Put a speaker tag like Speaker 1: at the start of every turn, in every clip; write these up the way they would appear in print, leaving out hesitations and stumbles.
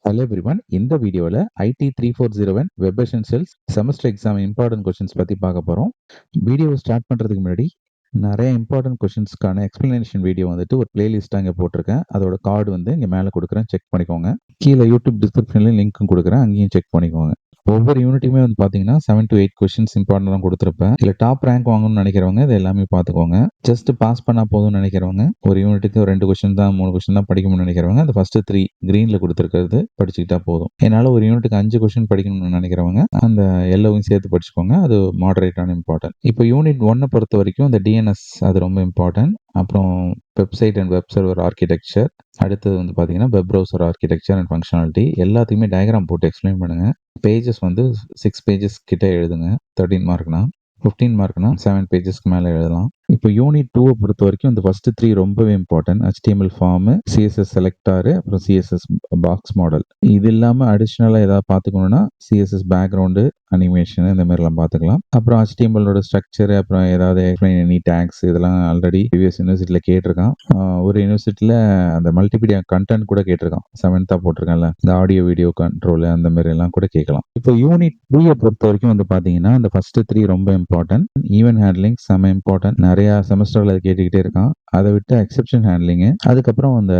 Speaker 1: Hello everyone. இந்த வீடியோல IT 3401 web essentials semester exam important questions பத்தி பார்க்க போறோம். வீடியோவை ஸ்டார்ட் பண்றதுக்கு முன்னாடி நிறைய இம்பார்ட்டன்ட் கொஸ்டின்ஸ்க்கான எக்ஸ்பிளனேஷன் வீடியோ வந்துட்டு ஒரு பிளேலிஸ்ட்டாக இங்கே போட்டிருக்கேன். அதோட கார்டு வந்து இங்கே மேலே கொடுக்குறேன், செக் பண்ணிக்கோங்க. கீழே யூடியூப் டிஸ்கிரிப்ஷன்லையும் லிங்க்கும் கொடுக்குறேன், அங்கேயும் செக் பண்ணிக்கோங்க. ஒவ்வொரு யூனிட்டுமே வந்து பார்த்தீங்கன்னா 7 to 8 கொஸ்டின்ஸ் இம்பார்ட்டன்டாக கொடுத்துருப்பேன். இல்லை டாப் ரேங்க் வாங்கணும்னு நினைக்கிறவங்க இது எல்லாமே பார்த்துக்கோங்க. ஜஸ்ட் பாஸ் பண்ணால் போதும்னு நினைக்கிறவங்க, ஒரு யூனிட்டுக்கு 2 கொஸ்டின் தான் 3 கொஸ்டின் தான் படிக்கணும்னு நினைக்கிறவங்க அந்த ஃபர்ஸ்ட் 3 கிரீனில் கொடுத்துருக்கிறது படிச்சுக்கிட்டா போதும். என்னால் ஒரு யூனிட்டுக்கு 5 கொஸ்டின் படிக்கணும்னு நினைக்கிறவங்க அந்த எல்லோவையும் சேர்த்து படிச்சுக்கோங்க, அது மாடரேட்டான இம்பார்ட்டன்ட். இப்போ யூனிட் 1 பொறுத்த வரைக்கும் இந்த டிஎன்எஸ் அது ரொம்ப இம்பார்ட்டன்ட். அப்புறம் website and web server architecture, அடுத்தது வந்து பார்த்தீங்கன்னா web browser architecture and functionality. எல்லாத்தையுமே டயக்ராம் போட்டு எக்ஸ்பிளைன் பண்ணுங்கள். பேஜஸ் வந்து 6 பேஜஸ் கிட்ட எழுதுங்க. 13 மார்க்னா 15 மார்க்னா 7 பேஜஸ்க்கு மேலே எழுதலாம். இப்போ யூனிட் 2 பொறுத்த வரைக்கும் இந்த ஃபர்ஸ்ட் 3 ரொம்பவே இம்பார்ட்டன்ட். HTML ஃபார்மு, CSS செலக்டாரு, அப்புறம் CSS பாக்ஸ் மாடல். இது இல்லாமல் அடிஷ்னலாக ஏதாவது பார்த்துக்கணுன்னா CSS பேக்ரவுண்டு, அனிமேஷன் இந்த மாதிரிலாம் பார்த்துக்கலாம். அப்புறம் HTMLோட ஸ்ட்ரக்சர், அப்புறம் ஏதாவது எக்ஸ்பிளைன் எனி டேக்ஸ், இதெல்லாம் ஆல்ரெடி ப்ரீவியஸ் யூனிவர்சிட்டியில் கேட்டிருக்கான். ஒரு யூனிவர்சிட்டியில் அந்த மல்டிமீடியா கண்டென்ட் கூட கேட்டிருக்கான். 7th போட்டிருக்கான்ல, இந்த ஆடியோ வீடியோ கண்ட்ரோல் அந்த மாதிரி எல்லாம் கூட கேட்கலாம். இப்போ யூனிட் 3 பொறுத்த வரைக்கும் வந்து பார்த்தீங்கன்னா இந்த ஃபர்ஸ்ட் 3 ரொம்ப இம்பார்ட்டன்ட். ஈவென்ட் ஹேண்ட்லிங் செம இம்பார்ட்டன்ட், நிறைய செமஸ்டர்ல அது கேட்டுக்கிட்டே இருக்கான். அதை விட்டு எக்ஸெப்ஷன் ஹேண்ட்லிங்கு, அதுக்கப்புறம் அந்த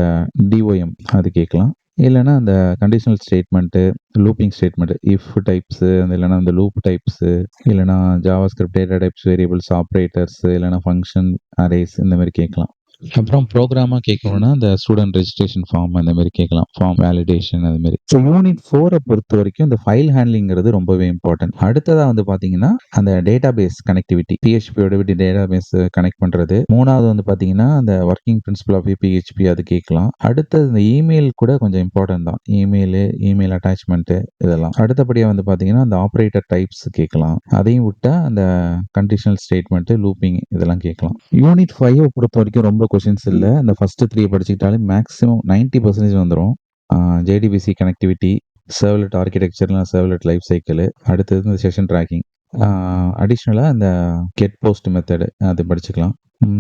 Speaker 1: DOM அது கேட்கலாம். இல்லைனா அந்த conditional statement, looping statement, if types, இல்லைனா அந்த லூப் டைப்ஸு, இல்லைனா JavaScript data types, variables, operators, இல்லைனா ஃபங்க்ஷன் அரேஸ் இந்த மாதிரி கேட்கலாம். அப்புறம் ப்ரோக்ராமாக கேட்கணும்னா இந்த ஸ்டூடெண்ட் ரெஜிஸ்ட்ரேஷன் ஃபார்ம் அந்த மாதிரி கேட்கலாம், ஃபார்ம் வேலிடேஷன் அது மாதிரி. ஸோ யூனிட் 4 பொறுத்த வரைக்கும் இந்த ஃபைல் ஹேண்ட்லிங்கிறது ரொம்பவே இம்பார்ட்டன்ட். அடுத்ததாக வந்து பார்த்தீங்கன்னா அந்த டேட்டா பேஸ் கனெக்டிவிட்டி, PHPயோட விட்டு டேட்டா பேஸ் கனெக்ட் பண்ணுறது. மூணாவது வந்து பார்த்தீங்கன்னா அந்த ஒர்க்கிங் பிரின்சிபல் ஆஃப் PHP அது கேட்கலாம். அடுத்தது இந்த இமெயில் கூட கொஞ்சம் இம்பார்ட்டன்ட் தான், இமெயில் அட்டாச்மெண்ட்டு இதெல்லாம். அடுத்தபடியாக வந்து பார்த்தீங்கன்னா அந்த ஆப்ரேட்டர் டைப்ஸ் கேட்கலாம். அதையும் விட்டால் அந்த கண்டிஷனல் ஸ்டேட்மெண்ட்டு, லூப்பிங் இதெல்லாம் கேட்கலாம். யூனிட் 5 பொறுத்த வரைக்கும் ரொம்ப கொஸ்டின்ஸ் இல்லை. இந்த ஃபர்ஸ்ட் 3 படிச்சுக்கிட்டாலே மேக்ஸிமம் 90% வந்துடும். JDBC கனெக்டிவிட்டி, சர்வ்லெட் ஆர்கிடெக்சர்னா சர்வ்லெட் லைஃப் சைக்கிள், அடுத்தது இந்த செஷன் ட்ராக்கிங், அடிஷ்னலாக இந்த கெட் போஸ்ட் மெத்தடு அது படிச்சுக்கலாம்.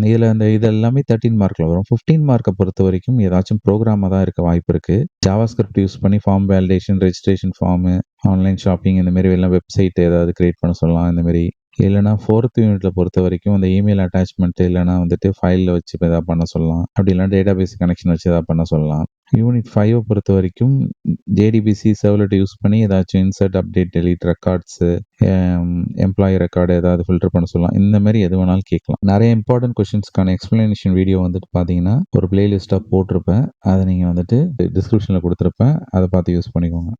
Speaker 1: இதில் இது எல்லாமே 13 மார்க்கில் வரும். 15 மார்க்கை பொறுத்த வரைக்கும் ஏதாச்சும் ப்ரோக்ராமாக தான் இருக்க வாய்ப்பு இருக்குது. ஜாவாஸ்கிரிப்ட் யூஸ் பண்ணி form validation, registration form, online shopping இந்த மாதிரி எல்லாம் வெப்சைட் ஏதாவது கிரியேட் பண்ண சொல்லலாம். இந்த மாதிரி இல்லைனா 4th யூனிட்ல பொறுத்த வரைக்கும் அந்த இமெயில் அட்டாச்மெண்ட், இல்லைனா வந்துட்டு ஃபைலில் வச்சு எதாவது பண்ண சொல்லலாம். அப்படி இல்லைனா டேட்டா பேஸ் கனெக்ஷன் வச்சு எதாவது பண்ண சொல்லலாம். யூனிட் 5 பொறுத்த வரைக்கும் JDBC சர்வ்லெட் யூஸ் பண்ணி ஏதாச்சும் insert, update, delete, records, employee record ஏதாவது ஃபில்டர் பண்ண சொல்லலாம். இந்த மாதிரி எது வேணாலும் கேட்கலாம். நிறைய இம்பார்ட்டன்ட் கொஸ்டின்ஸ்க்கான எக்ஸ்பிளனேஷன் வீடியோ வந்துட்டு பார்த்தீங்கன்னா ஒரு பிளேலிஸ்ட்டாக போட்டிருப்பேன், அதை நீங்கள் வந்துட்டு டிஸ்கிரிப்ஷனில் கொடுத்துருப்பேன், அதை பார்த்து யூஸ் பண்ணிக்கோங்க.